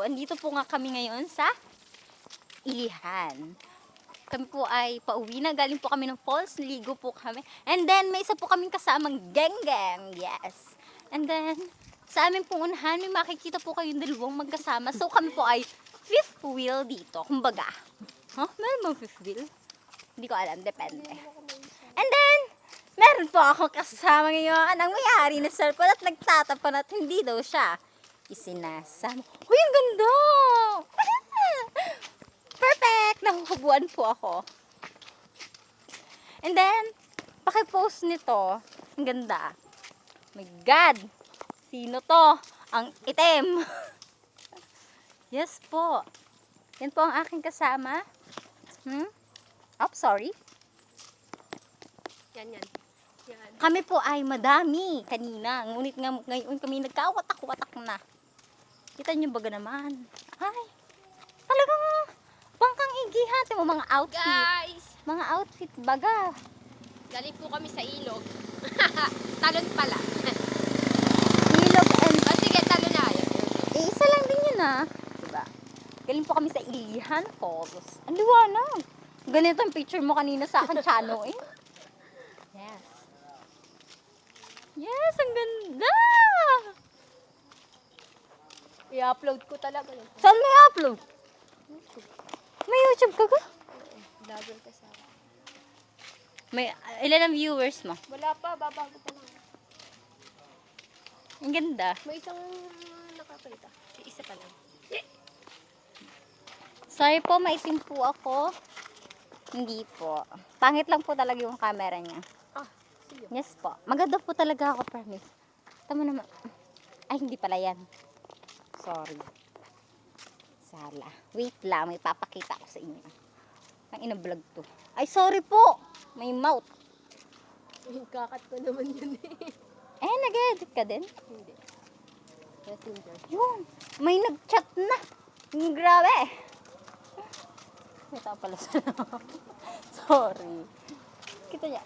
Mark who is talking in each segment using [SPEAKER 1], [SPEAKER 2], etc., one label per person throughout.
[SPEAKER 1] andito po nga kami ngayon sa Ilihan. Kami po ay pauwi na. Galing po kami ng falls. Ligo po kami. And then, may isa po kaming kasamang geng-geng. Yes. And then, sa amin pong unahan, may makikita po kayong dalawang magkasama. So, kami po ay fifth wheel dito. Kumbaga. Huh? Meron bang fifth wheel? Hindi ko alam. Depende. And then, meron po ako kasama ngayon ang may-ari na cellphone at nagtatapan at hindi daw siya isinasama. Uy, ang ganda! Perfect! Nakukubuan po ako. And then, pakipost nito. Ang ganda. My God! Sino to? Ang itim! Yes po. Yan po ang aking kasama. Oh, sorry.
[SPEAKER 2] Yan.
[SPEAKER 1] Kami po ay madami kanina. Ngunit ngayon kami nagkawatak-watak na. Kita niyo baga naman. Ay, talagang bangkang igihan. Tingnan mo mga outfit.
[SPEAKER 2] Guys,
[SPEAKER 1] Mga outfit baga.
[SPEAKER 2] galing po kami sa ilog. Talon pala.
[SPEAKER 1] Ilog and...
[SPEAKER 2] O sige, talon na.
[SPEAKER 1] isa lang din yun diba? Galing po kami sa Ilihan Falls. Ang liwanag. Ganito ang picture mo kanina sa akin, Chano eh. Yes. Yes, ang ganda!
[SPEAKER 2] I-upload ko talaga yun.
[SPEAKER 1] Saan may upload? May YouTube ka ka?
[SPEAKER 2] Vlogger ka sa
[SPEAKER 1] May, ilan ang viewers mo?
[SPEAKER 2] Wala pa, babago pa lang.
[SPEAKER 1] Ang ganda.
[SPEAKER 2] May isang nakakita. Isa pa lang.
[SPEAKER 1] Sorry po, maitim po ako. Hindi po. Pangit lang po talaga yung camera niya.
[SPEAKER 2] Sige.
[SPEAKER 1] Yes po. Maganda po talaga ako, promise. Tama naman. Ay, hindi pala yan. Sorry. Sala. Wait lang, may papakita ko sa inyo. Ang ina-vlog to. Ay, sorry po. May mouth.
[SPEAKER 2] Kakat ko naman yun eh.
[SPEAKER 1] Nag-edit ka din?
[SPEAKER 2] Hindi. Messenger.
[SPEAKER 1] Yun. May nag-chat na. Grabe. May tao pala sa sorry. Kita niya.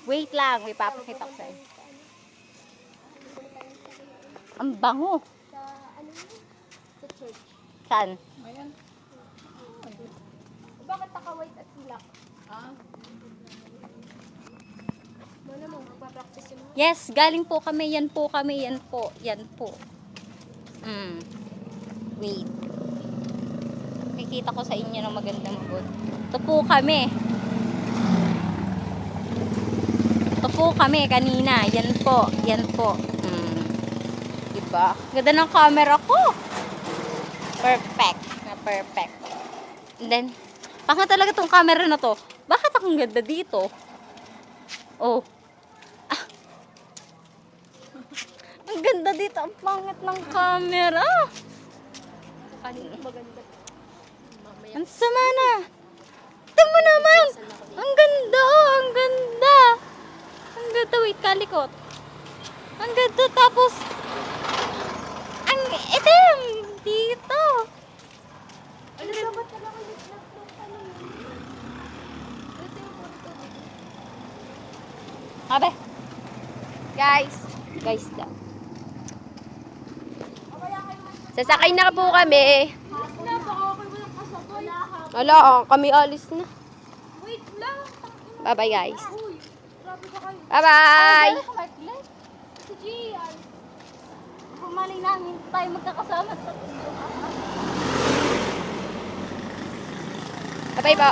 [SPEAKER 1] Wait lang, may papakita ko sa inyo. Ang bango.
[SPEAKER 2] Sa ano yun? Sa church.
[SPEAKER 1] Saan?
[SPEAKER 2] Ayan. Bakit naka-white at black? Mana mo, magpa-practice yun mo?
[SPEAKER 1] Yes, galing po kami. Yan po kami. Yan po. Yan po. Wait. Makikita ko sa inyo ng magandang good. Ito po kami. Ito po kami kanina. Yan po. Yan po. Diba? Ganda ng camera ko. Perfect. Na perfect. And then, baka talaga tong camera na to. Bakit akong ganda dito? Oh. Ang ganda dito. Ang pangit ng camera.
[SPEAKER 2] Kanina maganda. Mamaya.
[SPEAKER 1] Ang sama na. Ito mo naman. Ang ganda. Oh, ang ganda. Ang ganda. Wait, kalikot. Ang ganda. Tapos, ang itim. Dito.
[SPEAKER 2] Ano dapat talaga yung tanong? Ito yung photo.
[SPEAKER 1] Abe.
[SPEAKER 2] Guys,
[SPEAKER 1] Guys, daw.
[SPEAKER 2] sasakay na po kami. Wala, kami alis na.
[SPEAKER 1] Wait lang.
[SPEAKER 2] Bye-bye guys.
[SPEAKER 1] Uy, grabe ba kayo?
[SPEAKER 2] Bye-bye!
[SPEAKER 1] Si Gian. Pumalay namin tayo magkakasama sa
[SPEAKER 2] Bye-bye po.